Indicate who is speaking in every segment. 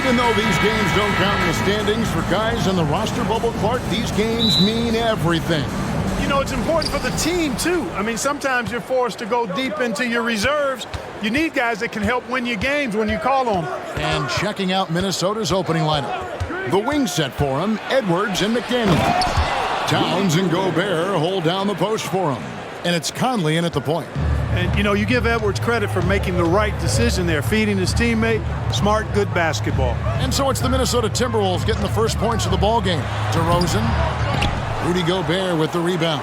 Speaker 1: Even though these games don't count in the standings for guys in the roster bubble, Clark, these games mean everything.
Speaker 2: You know, it's important for the team, too. I mean, sometimes you're forced to go deep into your reserves. You need guys that can help win your games when you call on them.
Speaker 1: And checking out Minnesota's opening lineup. The wing set for him, Edwards and McDaniel. Towns and Gobert hold down the post for him. And it's Conley in at the point.
Speaker 2: And, you know, you give Edwards credit for making the right decision there, feeding his teammate. Smart, good basketball.
Speaker 1: And so it's the Minnesota Timberwolves getting the first points of the ball game. DeRozan, Rudy Gobert with the rebound.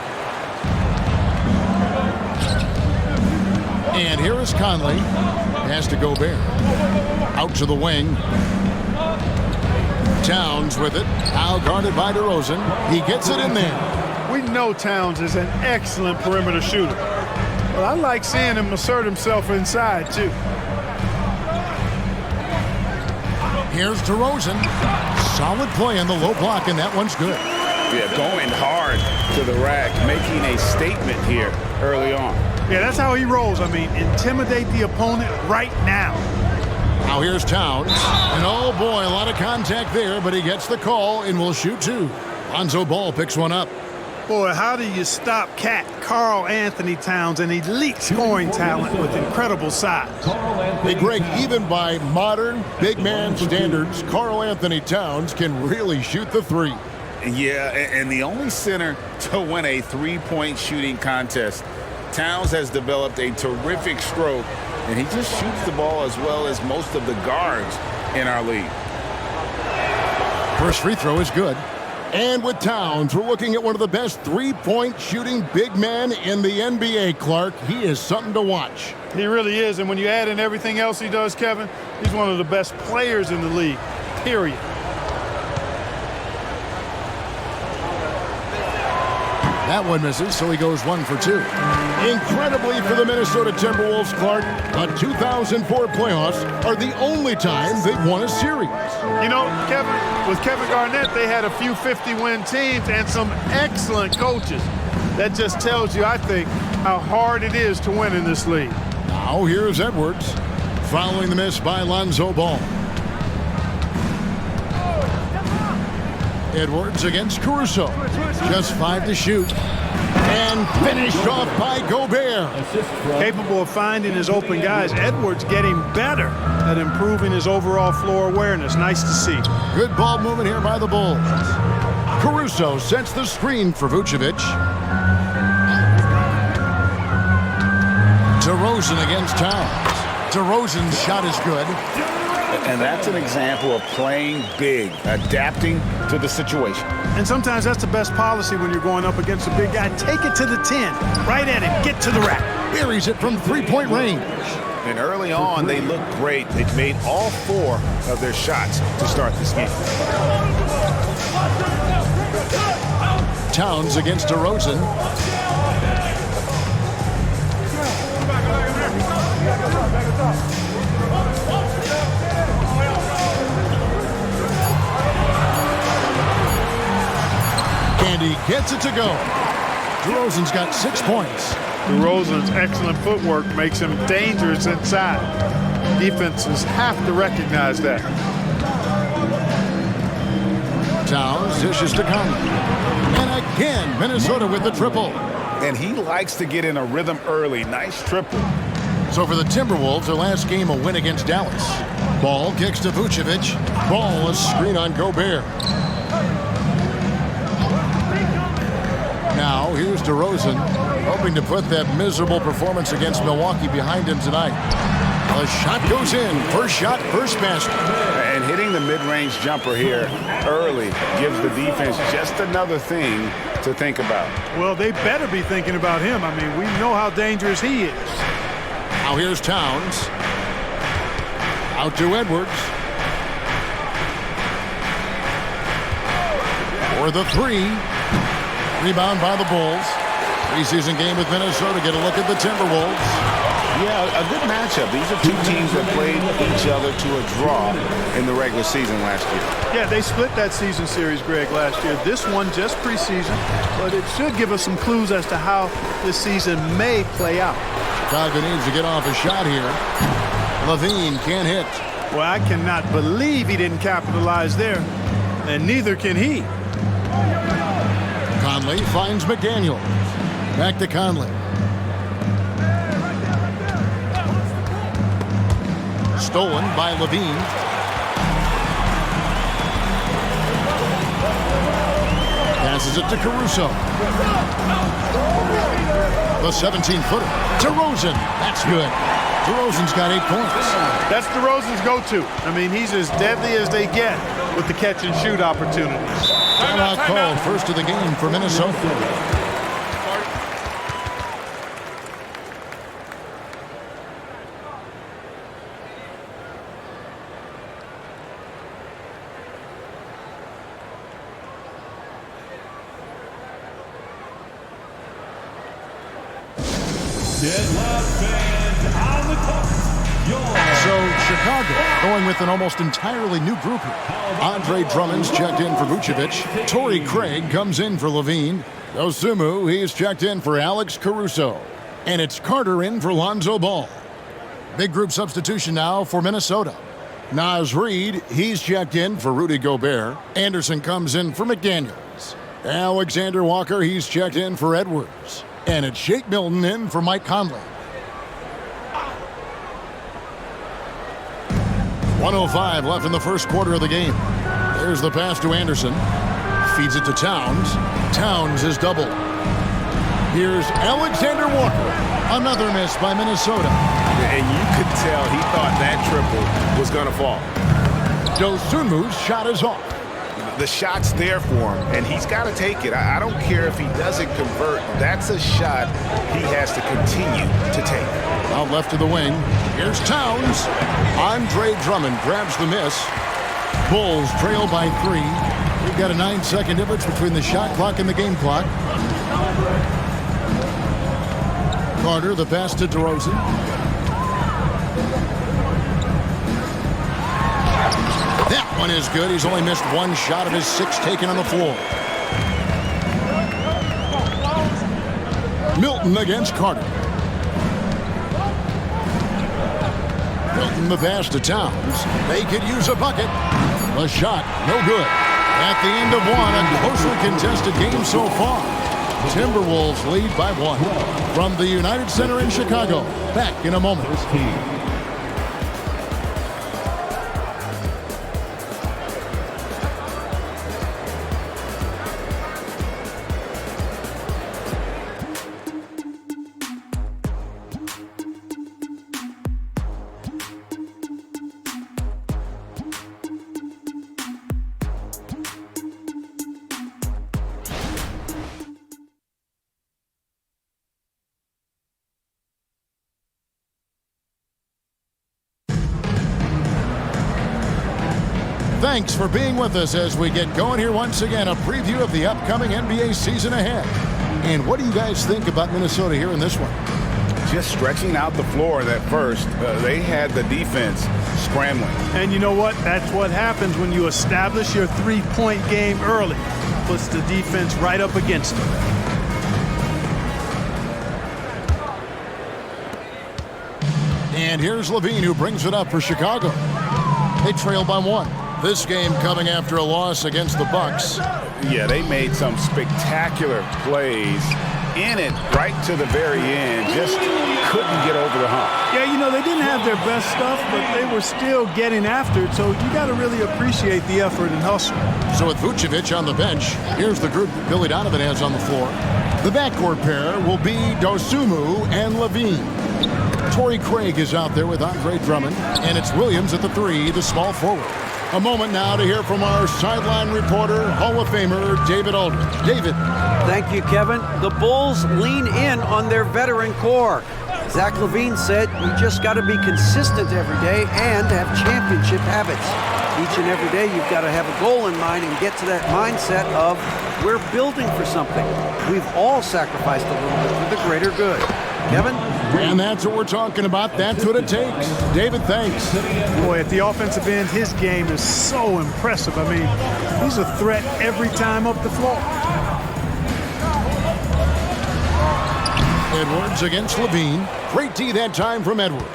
Speaker 1: And here is Conley. Pass to Gobert. Out to the wing. Towns with it. Now guarded by DeRozan. He gets it in there.
Speaker 2: We know Towns is an excellent perimeter shooter. But I like seeing him assert himself inside, too.
Speaker 1: Here's DeRozan. Solid play in the low block, and that one's good.
Speaker 3: Yeah, going hard to the rack, making a statement here early on.
Speaker 2: Yeah, that's how he rolls. I mean, intimidate the opponent right now.
Speaker 1: Now here's Towns. And oh boy, a lot of contact there, but he gets the call and will shoot two. Lonzo Ball picks one up.
Speaker 2: Boy, how do you stop Cat Karl Anthony Towns, an elite scoring talent with incredible size?
Speaker 1: Hey, Greg, even by modern big man standards, Karl Anthony Towns can really shoot the three.
Speaker 3: Yeah, and the only center to win a three-point shooting contest. Towns has developed a terrific stroke, and he just shoots the ball as well as most of the guards in our league.
Speaker 1: First free throw is good. And with Towns, we're looking at one of the best three-point shooting big men in the NBA, Clark. He is something to watch.
Speaker 2: He really is, and when you add in everything else he does, Kevin, he's one of the best players in the league, period.
Speaker 1: That one misses, so he goes 1 for 2. Incredibly for the Minnesota Timberwolves, Clark, the 2004 playoffs are the only time they've won a series.
Speaker 2: You know, Kevin, with Kevin Garnett, they had a few 50-win teams and some excellent coaches. That just tells you, I think, how hard it is to win in this league.
Speaker 1: Now here's Edwards, following the miss by Lonzo Ball. Edwards against Caruso. Just 5 to shoot. And finished off by Gobert.
Speaker 2: Capable of finding his open guys. Edwards getting better at improving his overall floor awareness. Nice to see.
Speaker 1: Good ball movement here by the Bulls. Caruso sets the screen for Vucevic. DeRozan against Towns. DeRozan's shot is good.
Speaker 3: And that's an example of playing big, adapting to the situation.
Speaker 2: And sometimes that's the best policy when you're going up against a big guy. Take it to the 10, right at him, get to the rack.
Speaker 1: Buries it from three-point range.
Speaker 3: And early on, they looked great. They've made all 4 of their shots to start this game.
Speaker 1: Towns against DeRozan. And he gets it to go. DeRozan's got 6 points.
Speaker 2: DeRozan's excellent footwork makes him dangerous inside. Defenses have to recognize that.
Speaker 1: Towns dishes to Conley. And again, Minnesota with the triple.
Speaker 3: And he likes to get in a rhythm early. Nice triple.
Speaker 1: So for the Timberwolves, their last game a win against Dallas. Ball kicks to Vucevic. Ball, a screen on Gobert. Now, here's DeRozan, hoping to put that miserable performance against Milwaukee behind him tonight. The shot goes in. First shot, first basket.
Speaker 3: And hitting the mid-range jumper here early gives the defense just another thing to think about.
Speaker 2: Well, they better be thinking about him. I mean, we know how dangerous he is.
Speaker 1: Now here's Towns. Out to Edwards. For the 3. Rebound by the Bulls. Preseason game with Minnesota. Get a look at the Timberwolves.
Speaker 3: Yeah, a good matchup. These are 2 teams that played each other to a draw in the regular season last year.
Speaker 2: Yeah, they split that season series, Greg, last year. This one just preseason, but it should give us some clues as to how this season may play out.
Speaker 1: Chicago needs to get off a shot here. Levine can't hit.
Speaker 2: Well, I cannot believe he didn't capitalize there, and neither can he.
Speaker 1: Conley finds McDaniel. Back to Conley. Stolen by Levine. Passes it to Caruso. The 17-footer. DeRozan. That's good. DeRozan's got 8 points.
Speaker 2: That's DeRozan's go-to. I mean, he's as deadly as they get with the catch-and-shoot opportunities.
Speaker 1: Timeout called, first of the game for Minnesota. So Chicago going with an almost entirely new group here. Andre Drummond's checked in for Vucevic. Torrey Craig comes in for Levine. Dosunmu, he's checked in for Alex Caruso. And it's Carter in for Lonzo Ball. Big group substitution now for Minnesota. Naz Reid, he's checked in for Rudy Gobert. Anderson comes in for McDaniels. Alexander Walker, he's checked in for Edwards. And it's Shake Milton in for Mike Conley. 1:05 left in the first quarter of the game. There's the pass to Anderson. Feeds it to Towns. Towns is doubled. Here's Alexander Walker. Another miss by Minnesota.
Speaker 3: And you could tell he thought that triple was going to fall.
Speaker 1: Dosunmu's shot is off.
Speaker 3: The shot's there for him, and he's got to take it. I don't care if he doesn't convert. That's a shot he has to continue to take.
Speaker 1: Out left to the wing. Here's Towns. Andre Drummond grabs the miss. Bulls trail by 3. We've got a 9-second difference between the shot clock and the game clock. Carter, the pass to DeRozan. That one is good. He's only missed 1 shot of his 6 taken on the floor. Milton against Carter. Milton the pass to Towns. They could use a bucket. The shot, no good. At the end of one, a closely contested game so far. Timberwolves lead by 1. From the United Center in Chicago. Back in a moment. Thanks for being with us as we get going here once again. A preview of the upcoming NBA season ahead. And what do you guys think about Minnesota here in this one?
Speaker 3: Just stretching out the floor at first. They had the defense scrambling.
Speaker 2: And you know what? That's what happens when you establish your three-point game early. Puts the defense right up against them.
Speaker 1: And here's Levine, who brings it up for Chicago. They trail by 1. This game coming after a loss against the Bucks.
Speaker 3: Yeah, they made some spectacular plays in it right to the very end. Just couldn't get over the hump.
Speaker 2: Yeah, you know, they didn't have their best stuff, but they were still getting after it. So you got to really appreciate the effort and hustle.
Speaker 1: So with Vucevic on the bench, here's the group that Billy Donovan has on the floor. The backcourt pair will be Dosunmu and Levine. Torrey Craig is out there with Andre Drummond, and it's Williams at the 3, the small forward. A moment now to hear from our sideline reporter, Hall of Famer David Aldridge. David.
Speaker 4: Thank you, Kevin. The Bulls lean in on their veteran core. Zach LaVine said, you just got to be consistent every day and have championship habits. Each and every day, you've got to have a goal in mind and get to that mindset of, we're building for something. We've all sacrificed a little bit for the greater good. Kevin?
Speaker 1: And that's what we're talking about. That's what it takes. David, thanks.
Speaker 2: Boy, at the offensive end, his game is so impressive. I mean, he's a threat every time up the floor.
Speaker 1: Edwards against Levine. Great D that time from Edwards.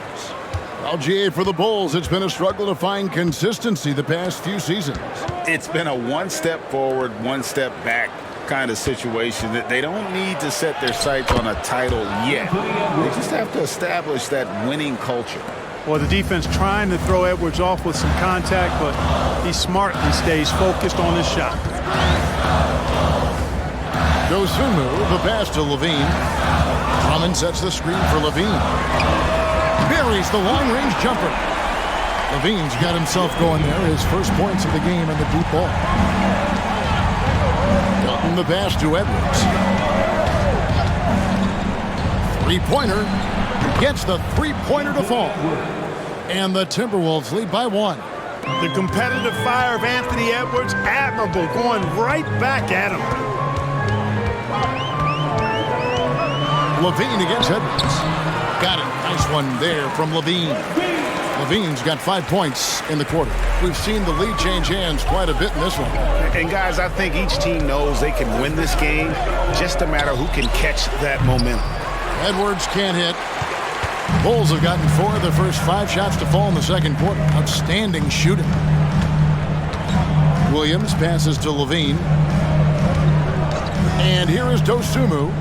Speaker 1: Well, GA, for the Bulls, it's been a struggle to find consistency the past few seasons.
Speaker 3: It's been a one step forward, one step back kind of situation that they don't need to set their sights on a title yet. They just have to establish that winning culture.
Speaker 2: Well, the defense trying to throw Edwards off with some contact, but he smartly stays focused on his shot.
Speaker 1: Dosunmu, the pass to Levine. Drummond sets the screen for Levine. Buries the long-range jumper. Levine's got himself going there. His first points of the game in the deep ball. Dalton the pass to Edwards. Three-pointer. Gets the three-pointer to fall. And the Timberwolves lead by 1.
Speaker 2: The competitive fire of Anthony Edwards, admirable, going right back at him.
Speaker 1: Levine against Edwards. Got it. Nice one there from Levine. Levine's got 5 points in the quarter. We've seen the lead change hands quite a bit in this one.
Speaker 3: And guys, I think each team knows they can win this game. Just a matter who can catch that momentum.
Speaker 1: Edwards can't hit. Bulls have gotten 4 of their first 5 shots to fall in the second quarter. Outstanding shooting. Williams passes to Levine. And here is Dosunmu.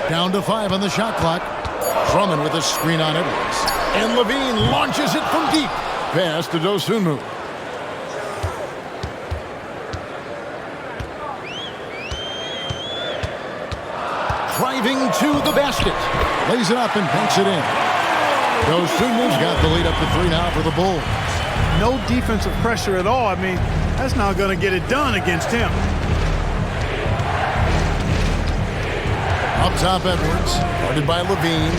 Speaker 1: Down to 5 on the shot clock. Drummond with a screen on Edwards. And Levine launches it from deep. Pass to Dosunmu. Driving to the basket. Lays it up and banks it in. Dosunmu's got the lead up to 3 now for the Bulls.
Speaker 2: No defensive pressure at all. I mean, that's not going to get it done against him.
Speaker 1: Up top, Edwards, guarded by Levine.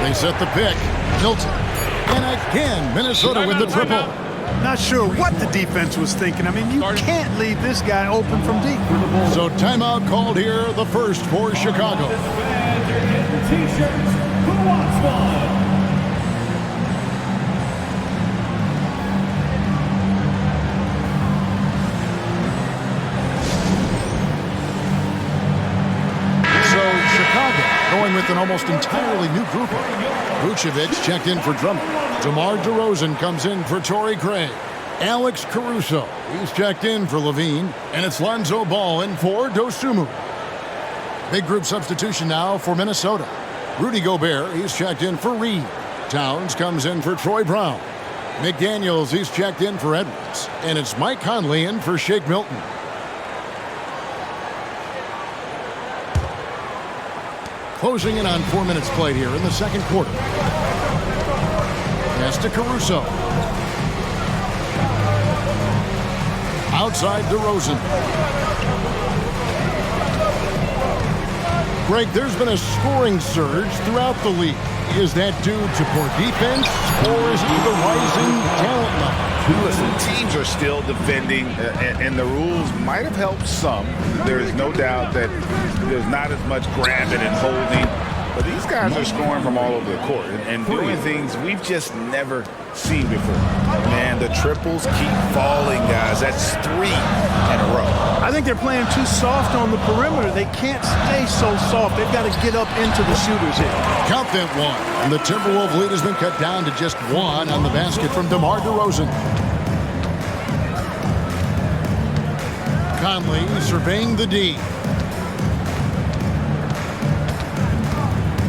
Speaker 1: They set the pick. Hilton. And again, Minnesota with the triple.
Speaker 2: Not sure what the defense was thinking. I mean, you can't leave this guy open from deep.
Speaker 1: So timeout called here, the first for Chicago.
Speaker 5: T-shirts, who wants one?
Speaker 1: Going with an almost entirely new group. Vucevic checked in for Drummond. DeMar DeRozan comes in for Torrey Craig. Alex Caruso, he's checked in for Levine. And it's Lonzo Ball in for Dosunmu. Big group substitution now for Minnesota. Rudy Gobert, he's checked in for Reed. Towns comes in for Troy Brown. McDaniels, he's checked in for Edwards. And it's Mike Conley in for Shake Milton. Closing in on 4 minutes played here in the second quarter. Pass to Caruso. Outside DeRozan. Greg, there's been a scoring surge throughout the league. Is that due to poor defense, or is it the rising talent level?
Speaker 3: Listen, teams are still defending, and the rules might have helped some. There is no doubt that there's not as much grabbing and holding, but these guys are scoring from all over the court and doing things we've just never seen before. Man, the triples keep falling, guys. That's 3 in a row.
Speaker 2: I think they're playing too soft on the perimeter. They can't stay so soft. They've got to get up into the shooters here.
Speaker 1: Count that 1. And the Timberwolves lead has been cut down to just 1 on the basket from DeMar DeRozan. Conley surveying the D.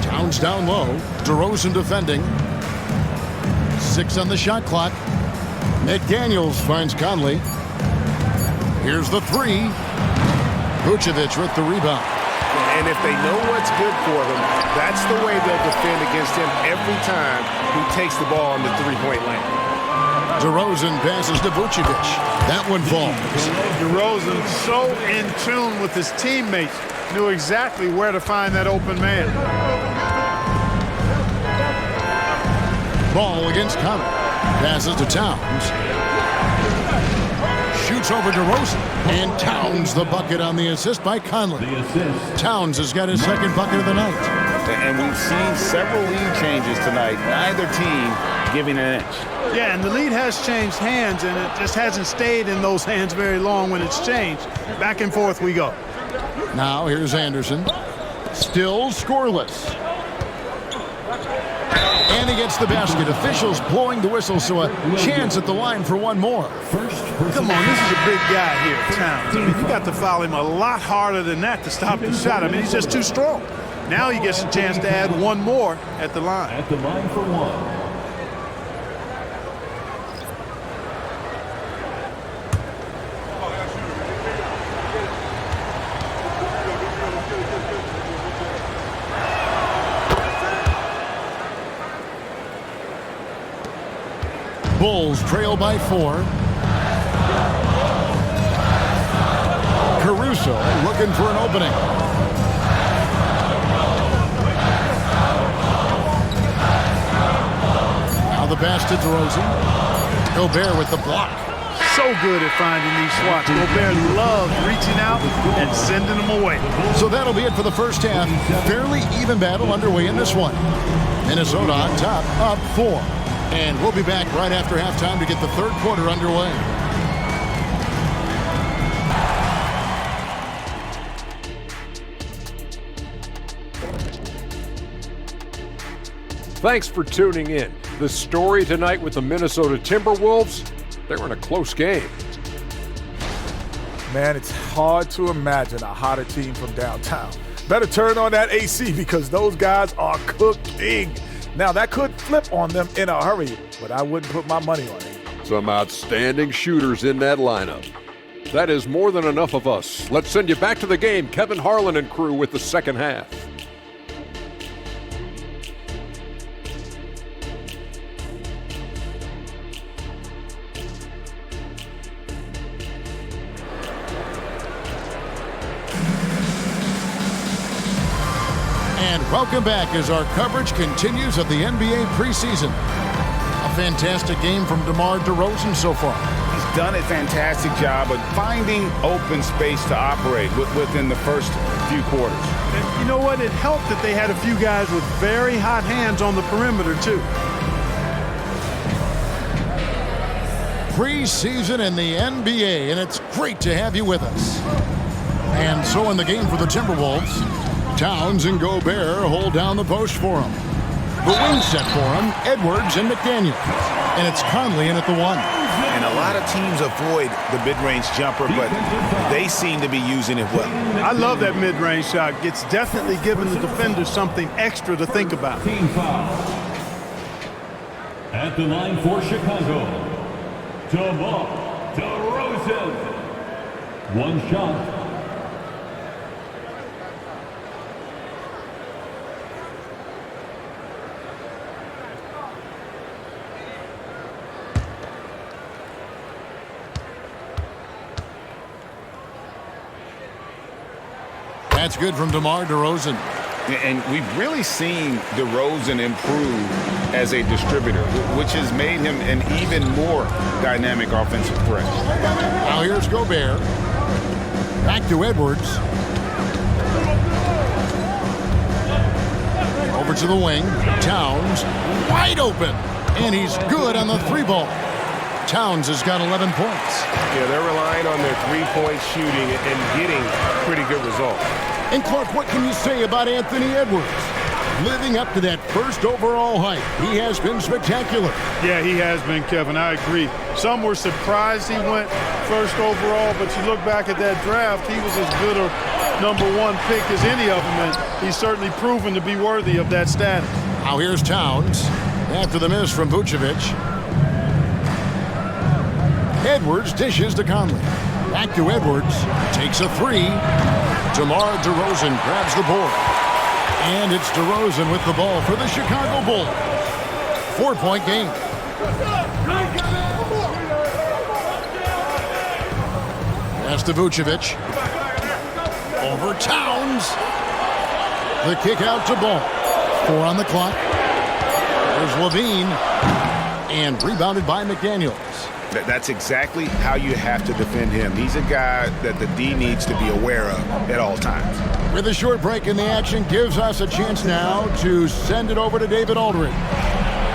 Speaker 1: Towns down low. DeRozan defending. 6 on the shot clock. McDaniels finds Conley. Here's the 3. Vucevic with the rebound.
Speaker 6: And if they know what's good for them, that's the way they'll defend against him every time he takes the ball in the three-point line.
Speaker 1: DeRozan passes to Vucevic. That one falls.
Speaker 2: DeRozan, so in tune with his teammates, knew exactly where to find that open man.
Speaker 1: Ball against Conley. Passes to Towns. Shoots over DeRozan. And Towns the bucket on the assist by Conley. Towns has got his second bucket of the night.
Speaker 3: And we've seen several lead changes tonight. Neither team giving an inch.
Speaker 2: Yeah, and the lead has changed hands, and it just hasn't stayed in those hands very long when it's changed. Back and forth we go.
Speaker 1: Now here's Anderson. Still scoreless. And he gets the basket. Officials blowing the whistle, so a chance at the line for one more.
Speaker 2: Come on, this is a big guy here, Towns. I mean, you got to foul him a lot harder than that to stop the shot. I mean, he's just too strong. Now he gets a chance to add one more at the line.
Speaker 5: At the line for one.
Speaker 1: Bulls trail by 4. Caruso looking for an opening. Now the pass to DeRozan. Gobert with the block.
Speaker 2: So good at finding these swats. Gobert loves reaching out and sending them away.
Speaker 1: So that'll be it for the first half. Fairly even battle underway in this one. Minnesota on top, up 4. And we'll be back right after halftime to get the third quarter underway.
Speaker 7: Thanks for tuning in. The story tonight with the Minnesota Timberwolves, they were in a close game.
Speaker 8: Man, it's hard to imagine a hotter team from downtown. Better turn on that AC because those guys are cooking. Now, that could flip on them in a hurry, but I wouldn't put my money on it.
Speaker 7: Some outstanding shooters in that lineup. That is more than enough of us. Let's send you back to the game. Kevin Harlan and crew with the second half.
Speaker 1: And welcome back as our coverage continues of the NBA preseason. A fantastic game from DeMar DeRozan so far.
Speaker 3: He's done a fantastic job of finding open space to operate within the first few quarters.
Speaker 2: And you know what? It helped that they had a few guys with very hot hands on the perimeter, too.
Speaker 1: Preseason in the NBA, and it's great to have you with us. And so in the game for the Timberwolves, Towns and Gobert hold down the post for him. The wing set for him, Edwards and McDaniel. And it's Conley in at the 1.
Speaker 6: And a lot of teams avoid the mid-range jumper, but they seem to be using it well.
Speaker 2: I love that mid-range shot. It's definitely giving the defenders something extra to think about.
Speaker 5: Team foul. At the line for Chicago, DeMar DeRozan. One shot.
Speaker 1: That's good from DeMar DeRozan.
Speaker 3: And we've really seen DeRozan improve as a distributor, which has made him an even more dynamic offensive threat.
Speaker 1: Now here's Gobert. Back to Edwards. Over to the wing. Towns wide open. And he's good on the 3-ball. Towns has got 11 points.
Speaker 6: Yeah, they're relying on their three-point shooting and getting pretty good results.
Speaker 1: And Clark, what can you say about Anthony Edwards? Living up to that first overall hype, he has been spectacular.
Speaker 2: Yeah, he has been, Kevin. I agree. Some were surprised he went first overall, but you look back at that draft, he was as good a #1 pick as any of them, and he's certainly proven to be worthy of that status.
Speaker 1: Now here's Towns after the miss from Vucevic. Edwards dishes to Conley. Back to Edwards. Takes a 3. DeMar DeRozan grabs the board. And it's DeRozan with the ball for the Chicago Bulls. 4-point game. Pass to Vucevic. Over Towns. The kick out to Ball. 4 on the clock. There's Levine. And rebounded by McDaniels.
Speaker 6: That's exactly how you have to defend him. He's a guy that the D needs to be aware of at all times.
Speaker 1: With a short break in the action, gives us a chance now to send it over to David Aldridge.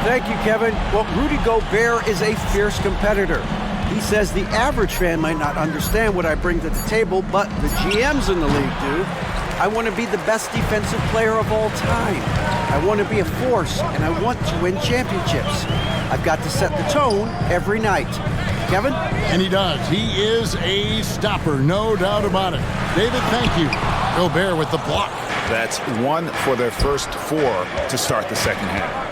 Speaker 4: Thank you, Kevin. Well, Rudy Gobert is a fierce competitor. He says the average fan might not understand what I bring to the table, but the GMs in the league do. I want to be the best defensive player of all time. I want to be a force, and I want to win championships. I've got to set the tone every night. Kevin?
Speaker 1: And he does. He is a stopper, no doubt about it. David, thank you. Gobert with the block.
Speaker 3: That's 1 for their first 4 to start the second half.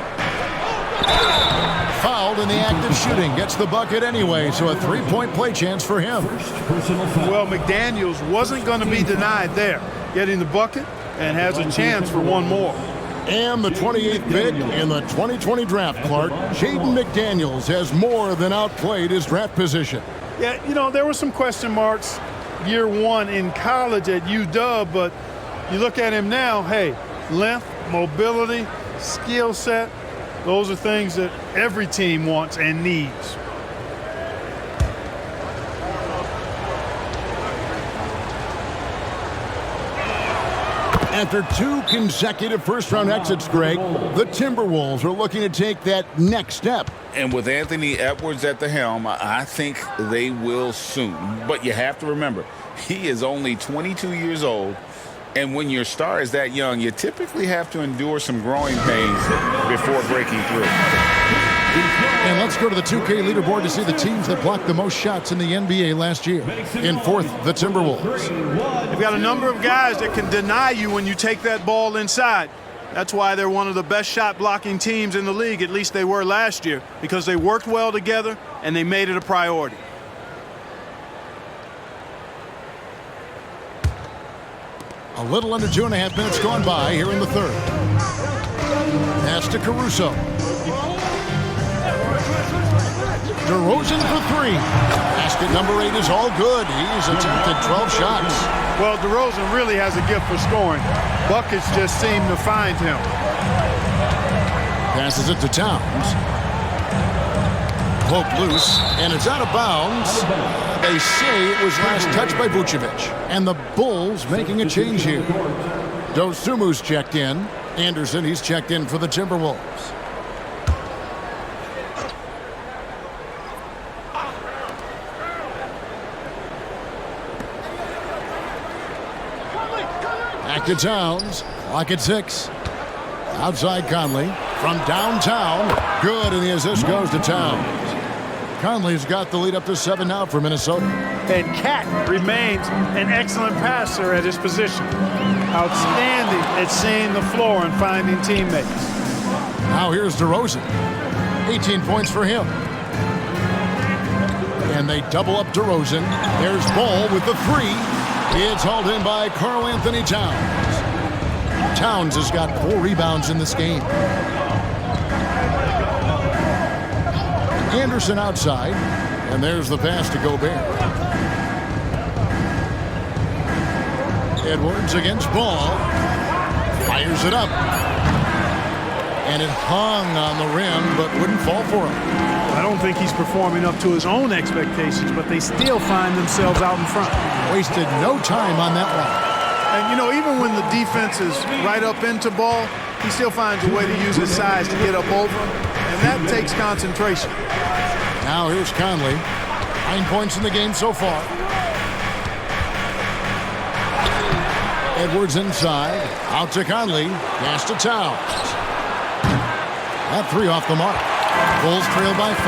Speaker 1: Fouled in the act of shooting. Gets the bucket anyway, so a three-point play chance for him.
Speaker 2: Well, McDaniels wasn't going to be denied there. Getting the bucket and has a chance for one more.
Speaker 1: And the 28th pick in the 2020 draft, Clark, Jaden McDaniels has more than outplayed his draft position.
Speaker 2: Yeah, you know, there were some question marks year 1 in college at UW, but you look at him now, hey, length, mobility, skill set, those are things that every team wants and needs.
Speaker 1: After 2 consecutive first-round exits, Greg, the Timberwolves are looking to take that next step.
Speaker 3: And with Anthony Edwards at the helm, I think they will soon. But you have to remember, he is only 22 years old. And when your star is that young, you typically have to endure some growing pains before breaking through.
Speaker 1: And let's go to the 2K leaderboard to see the teams that blocked the most shots in the NBA last year. In 4th, the Timberwolves.
Speaker 2: You've got a number of guys that can deny you when you take that ball inside. That's why they're one of the best shot blocking teams in the league, at least they were last year, because they worked well together and they made it a priority.
Speaker 1: A little under 2.5 minutes gone by here in the third. Pass to Caruso. DeRozan for 3. Basket number 8 is all good. He's attempted 12 shots.
Speaker 2: Well, DeRozan really has a gift for scoring. Buckets just seem to find him.
Speaker 1: Passes it to Towns. Hook loose, and it's out of bounds. They say it was last touched by Vucevic. And the Bulls making a change here. Dosumu's checked in. Anderson, he's checked in for the Timberwolves. Back to Towns. Clock at 6. Outside Conley. From downtown. Good, and the assist goes to Towns. Conley's got the lead up to 7 now for Minnesota.
Speaker 2: And Cat remains an excellent passer at his position. Outstanding at seeing the floor and finding teammates.
Speaker 1: Now here's DeRozan. 18 points for him. And they double up DeRozan. There's Ball with the 3. It's hauled in by Karl Anthony Towns. Towns has got 4 rebounds in this game. Anderson outside, and there's the pass to Gobert. Edwards against Ball. Fires it up. And it hung on the rim, but wouldn't fall for him.
Speaker 2: I don't think he's performing up to his own expectations, but they still find themselves out in front.
Speaker 1: Wasted no time on that one.
Speaker 2: And, you know, even when the defense is right up into Ball, he still finds a way to use his size to get up over him, and that takes concentration.
Speaker 1: Now here's Conley. 9 points in the game so far. Edwards inside. Out to Conley. Pass to Towns. That 3 off the mark. Bulls trail by 5.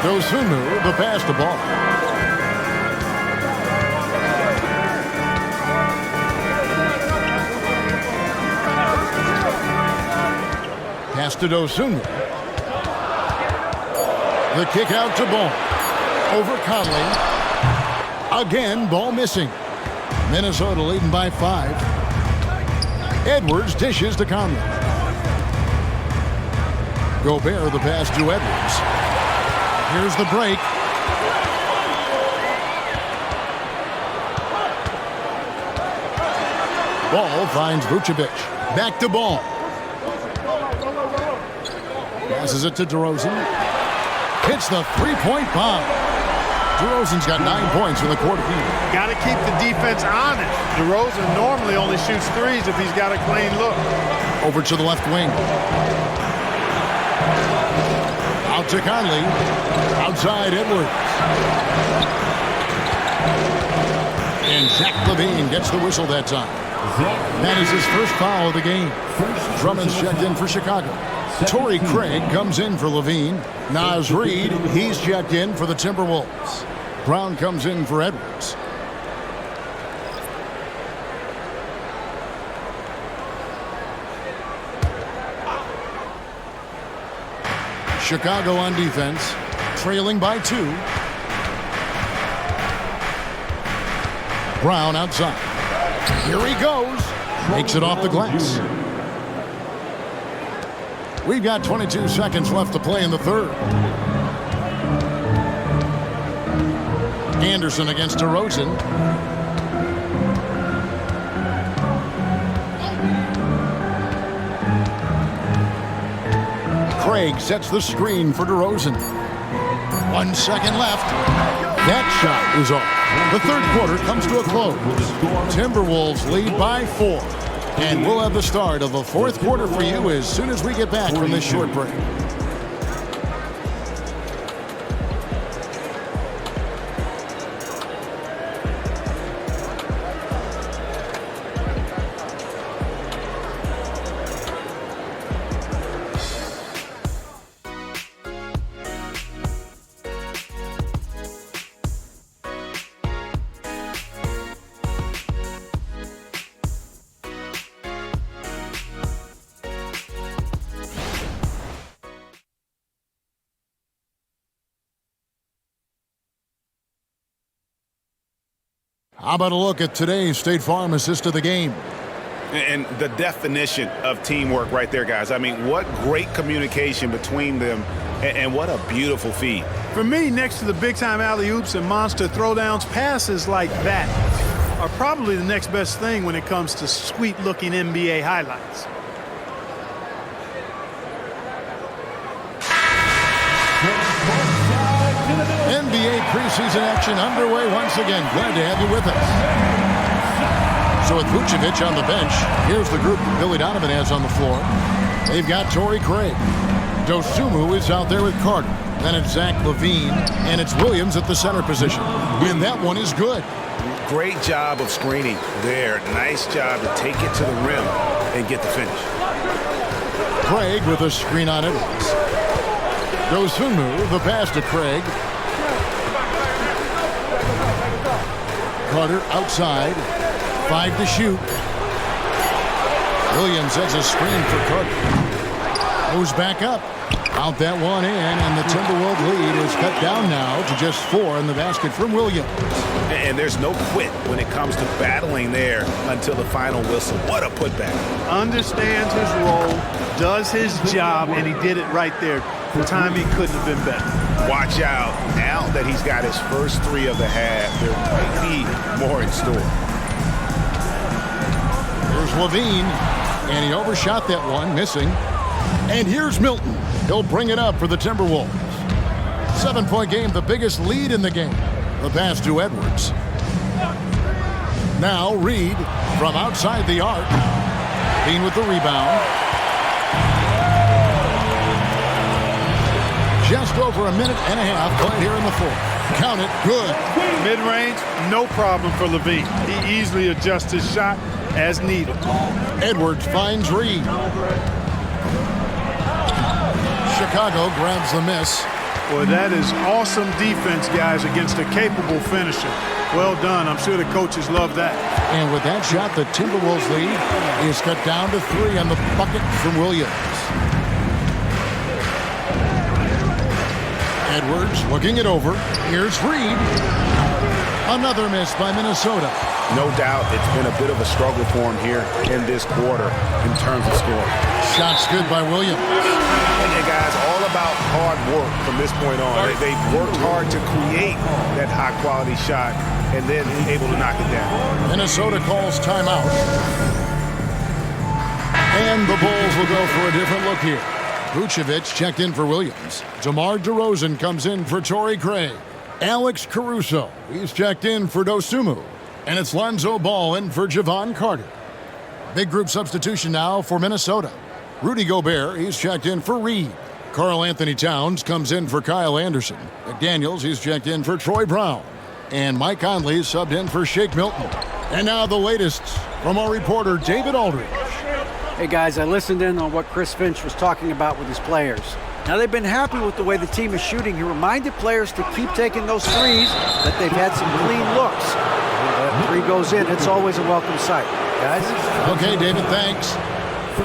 Speaker 1: Dosunmu, the pass to Ball. Pass to Dosunmu. The kick out to Ball. Over Conley. Again, Ball missing. Minnesota leading by 5. Edwards dishes to Conley. Gobert the pass to Edwards. Here's the break. Ball finds Vucevic. Back to Ball. Passes it to DeRozan. Hits the 3-point bomb. DeRozan's got 9 points in the quarter.
Speaker 2: Got to keep the defense honest. DeRozan normally only shoots 3s if he's got a clean look.
Speaker 1: Over to the left wing. Out to Conley. Outside Edwards. And Zach LaVine gets the whistle that time. That is his first foul of the game. Drummond's checked in for Chicago. Torrey Craig comes in for LaVine. Naz Reid, he's checked in for the Timberwolves. Brown comes in for Edwards. Chicago on defense, trailing by 2. Brown outside. Here he goes. Makes it off the glass. We've got 22 seconds left to play in the third. Anderson against DeRozan. Craig sets the screen for DeRozan. 1 second left. That shot is off. The third quarter comes to a close. Timberwolves lead by 4. And we'll have the start of the fourth quarter for you as soon as we get back from this short break. How about a look at today's State Farm assist of the game?
Speaker 6: And the definition of teamwork right there, guys. I mean, what great communication between them, and what a beautiful feed.
Speaker 2: For me, next to the big-time alley-oops and monster throwdowns, passes like that are probably the next best thing when it comes to sweet-looking NBA highlights.
Speaker 1: NBA preseason action underway once again. Glad to have you with us. So with Vucevic on the bench, here's the group Billy Donovan has on the floor. They've got Torrey Craig. Dosunmu is out there with Carter. Then it's Zach LaVine, and it's Williams at the center position. And that one is good.
Speaker 6: Great job of screening there. Nice job to take it to the rim and get the finish.
Speaker 1: Craig with a screen on Edwards. Dosunmu, the pass to Craig. Carter outside. 5 to shoot. Williams has a screen for Carter. Goes back up. Out that one in, and the Timberwolves lead is cut down now to just 4 in the basket from Williams.
Speaker 6: And there's no quit when it comes to battling there until the final whistle. What a putback.
Speaker 2: Understands his role, does his job, and he did it right there. The timing couldn't have been better.
Speaker 6: Watch out. Now that he's got his first 3 of the half, there might be more in store.
Speaker 1: Here's LaVine, and he overshot that one, missing. And here's Milton. He'll bring it up for the Timberwolves. 7-point game, the biggest lead in the game. The pass to Edwards. Now Reid from outside the arc. Bean with the rebound. Just over a minute and a half played here in the fourth. Count it, good.
Speaker 2: Mid-range, no problem for LaVine. He easily adjusts his shot as needed.
Speaker 1: Edwards finds Reid. Chicago grabs the miss.
Speaker 2: Well, that is awesome defense, guys, against a capable finisher. Well done. I'm sure the coaches love that.
Speaker 1: And with that shot, the Timberwolves lead is cut down to 3 on the bucket from Williams. Edwards looking it over. Here's Reid. Another miss by Minnesota.
Speaker 6: No doubt it's been a bit of a struggle for him here in this quarter in terms of scoring.
Speaker 1: Shots good by Williams.
Speaker 6: And guys, all about hard work from this point on. They've worked hard to create that high-quality shot and then able to knock it down.
Speaker 1: Minnesota calls timeout. And the Bulls will go for a different look here. Vucevic checked in for Williams. DeMar DeRozan comes in for Torrey Craig. Alex Caruso, he's checked in for Dosunmu. And it's Lonzo Ball in for Javon Carter. Big group substitution now for Minnesota. Rudy Gobert, he's checked in for Reid. Karl Anthony Towns comes in for Kyle Anderson. McDaniels, he's checked in for Troy Brown. And Mike Conley subbed in for Shake Milton. And now the latest from our reporter, David Aldridge.
Speaker 4: Hey guys, I listened in on what Chris Finch was talking about with his players. Now they've been happy with the way the team is shooting. He reminded players to keep taking those threes, that they've had some clean looks. When that three goes in, it's always a welcome sight. Guys?
Speaker 1: Okay, David, thanks.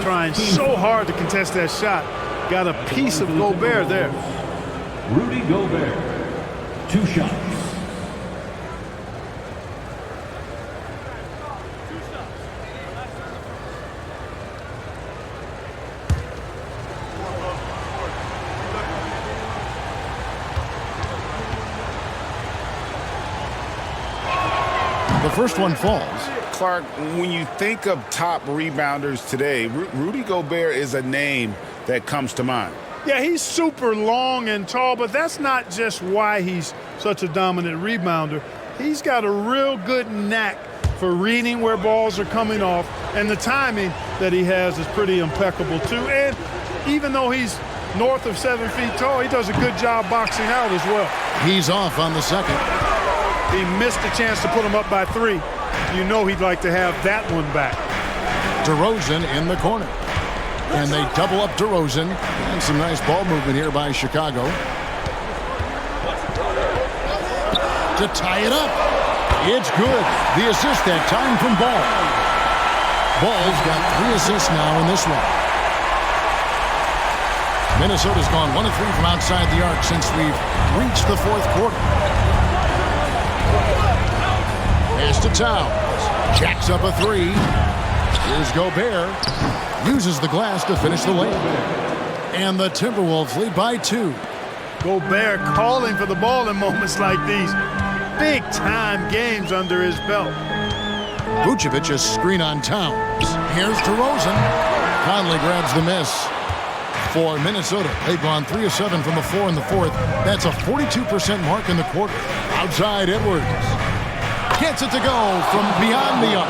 Speaker 2: Trying so hard to contest that shot. Got a piece of Gobert there.
Speaker 5: Rudy Gobert, 2 shots.
Speaker 1: The first one falls.
Speaker 3: Clark, when you think of top rebounders today, Rudy Gobert is a name that comes to mind.
Speaker 2: Yeah, he's super long and tall, but that's not just why he's such a dominant rebounder. He's got a real good knack for reading where balls are coming off, and the timing that he has is pretty impeccable too. And even though he's north of 7 feet tall, he does a good job boxing out as well.
Speaker 1: He's off on the second.
Speaker 2: He missed a chance to put him up by 3. You know he'd like to have that one back.
Speaker 1: DeRozan in the corner. And they double up DeRozan. And some nice ball movement here by Chicago. To tie it up. It's good. The assist that time from Ball. Ball's got 3 assists now in this one. Minnesota's gone 1 of 3 from outside the arc since we've reached the 4th quarter. Pass to Towns. Jacks up a 3. Here's Gobert. Uses the glass to finish the layup. And the Timberwolves lead by 2.
Speaker 2: Gobert calling for the ball in moments like these. Big-time games under his belt.
Speaker 1: Vucevic a screen on Towns. Here's DeRozan. Conley grabs the miss. For Minnesota, they've gone 3 of 7 from the floor in the 4th. That's a 42% mark in the quarter. Outside Edwards. Gets it to go from beyond the arc.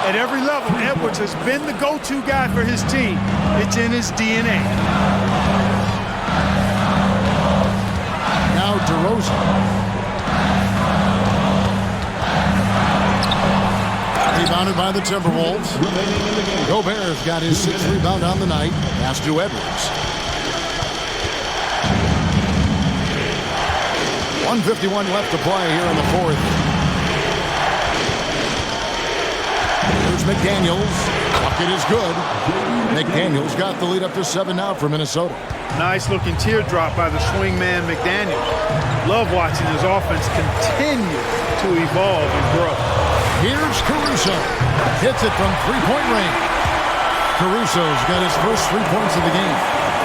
Speaker 2: At every level, Edwards has been the go-to guy for his team. It's in his DNA.
Speaker 1: Now DeRozan. Rebounded by the Timberwolves. Gobert's got his 6th rebound on the night. Pass to Edwards. 1:51 left to play here in the 4th. Here's McDaniels. Bucket is good. McDaniels got the lead up to 7 now for Minnesota.
Speaker 2: Nice looking teardrop by the swingman McDaniels. Love watching his offense continue to evolve and grow.
Speaker 1: Here's Caruso. Hits it from 3-point range. Caruso's got his first 3 points of the game.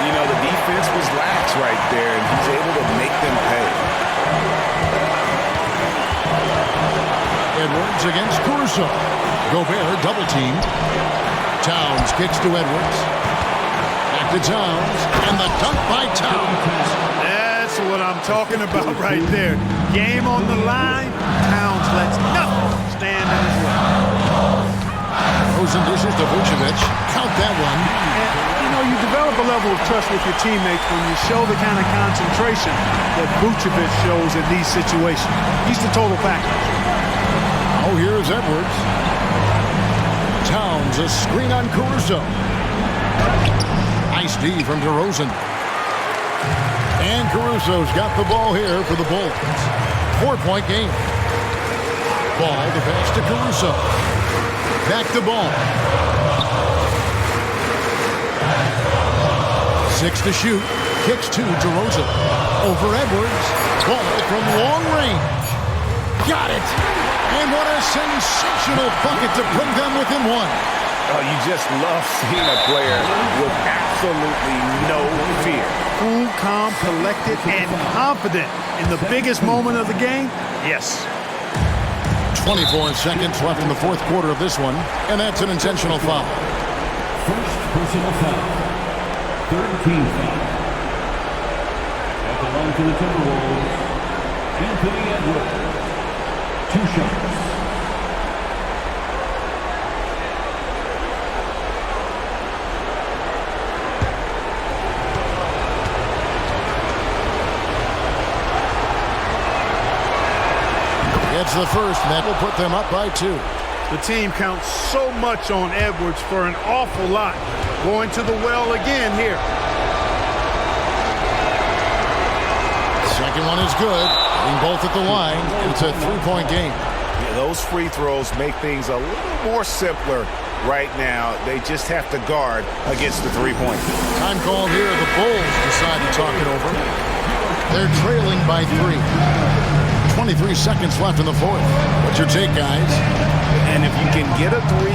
Speaker 3: You know, the defense was lax right there, and he's able to make them pay.
Speaker 1: Edwards against Caruso. Gobert double-teamed. Towns kicks to Edwards. Back to Towns. And the dunk by Towns.
Speaker 2: That's what I'm talking about right there. Game on the line. Towns lets nothing stand in his way.
Speaker 1: Rosen dishes to Vucevic. Count that one.
Speaker 2: And, you know, you develop a level of trust with your teammates when you show the kind of concentration that Vucevic shows in these situations. He's the total package.
Speaker 1: Oh, here's Edwards. Towns, a screen on Caruso. Nice D from DeRozan. And Caruso's got the ball here for the Bulls. 4-point game. Ball, the pass to Caruso. Back to Ball. 6 to shoot. Kicks to DeRozan. Over Edwards. Ball from long range. Got it. And what a sensational bucket to bring them within 1.
Speaker 3: Oh, you just love seeing a player with absolutely no fear.
Speaker 2: Cool, calm, collected, and confident in the biggest moment of the game? Yes.
Speaker 1: 24 seconds left in the 4th quarter of this one, and that's an intentional foul.
Speaker 5: First personal foul. 3rd team foul. At the line for the Timberwolves, Anthony Edwards. 2 shots.
Speaker 1: Gets the first, and that will put them up by 2.
Speaker 2: The team counts so much on Edwards for an awful lot. Going to the well again here.
Speaker 1: Second one is good. Hitting both at the line. It's a 3-point game.
Speaker 6: Yeah, those free throws make things a little more simpler right now. They just have to guard against the three-point.
Speaker 1: Time called here. The Bulls decide to talk it over. They're trailing by 3. 23 seconds left in the fourth. What's your take, guys?
Speaker 6: And if you can get a 3,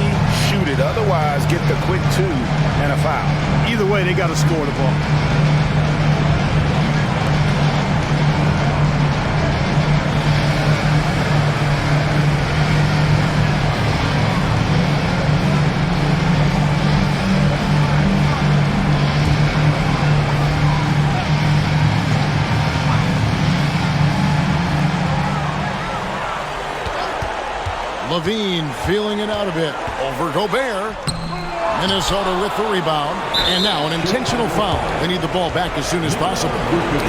Speaker 6: shoot it. Otherwise, get the quick 2 and a foul.
Speaker 2: Either way, they got to score the ball.
Speaker 1: Levine feeling it out a bit. Over Gobert. Minnesota with the rebound. And now an intentional foul. They need the ball back as soon as possible.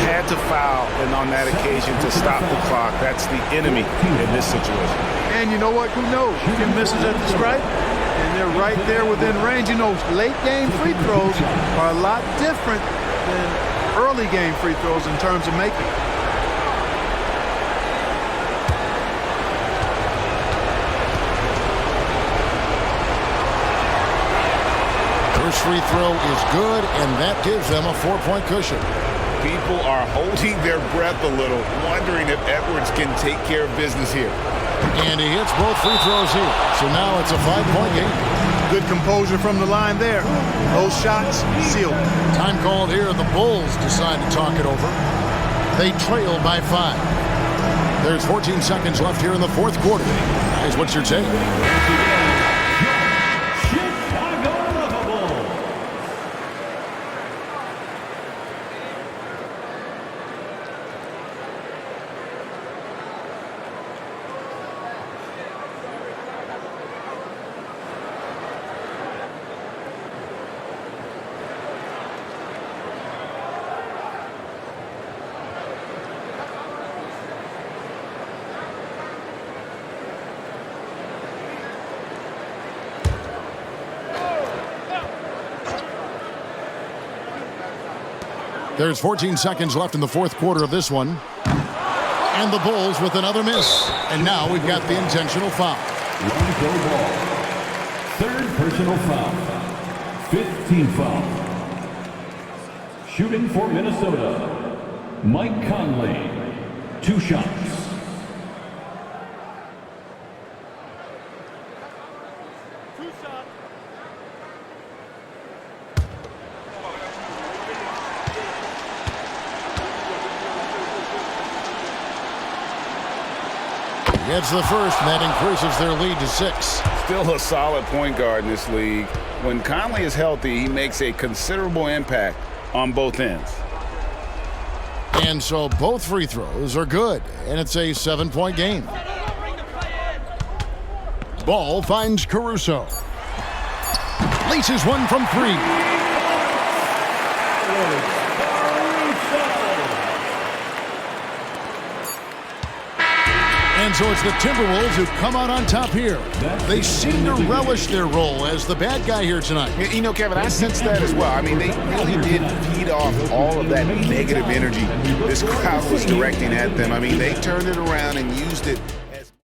Speaker 6: Had to foul, and on that occasion to stop the clock. That's the enemy in this situation.
Speaker 2: And you know what? Who knows? You can miss it at the stripe, and they're right there within range. You know, late game free throws are a lot different than early game free throws in terms of making.
Speaker 1: First free throw is good, and that gives them a 4-point cushion.
Speaker 3: People are holding their breath a little, wondering if Edwards can take care of business here.
Speaker 1: And he hits both free throws here. So now it's a 5-point game.
Speaker 2: Good composure from the line there. Those shots sealed.
Speaker 1: Time called here. The Bulls decide to talk it over. They trail by 5. There's 14 seconds left here in the fourth quarter. Guys, what's your take? There's 14 seconds left in the fourth quarter of this one. And the Bulls with another miss. And now we've got the intentional foul.
Speaker 5: One-go ball. Third personal foul. 15 foul. Shooting for Minnesota, Mike Conley. 2 shots.
Speaker 1: Gets the first, and that increases their lead to 6.
Speaker 3: Still a solid point guard in this league. When Conley is healthy, he makes a considerable impact on both ends.
Speaker 1: And so both free throws are good, and it's a 7-point game. Ball finds Caruso. Laces one from 3. And so it's the Timberwolves who come out on top here. They seem to relish their role as the bad guy here tonight.
Speaker 3: You know, Kevin, I sense that as well. I mean, they really did feed off all of that negative energy this crowd was directing at them. I mean, they turned it around and used it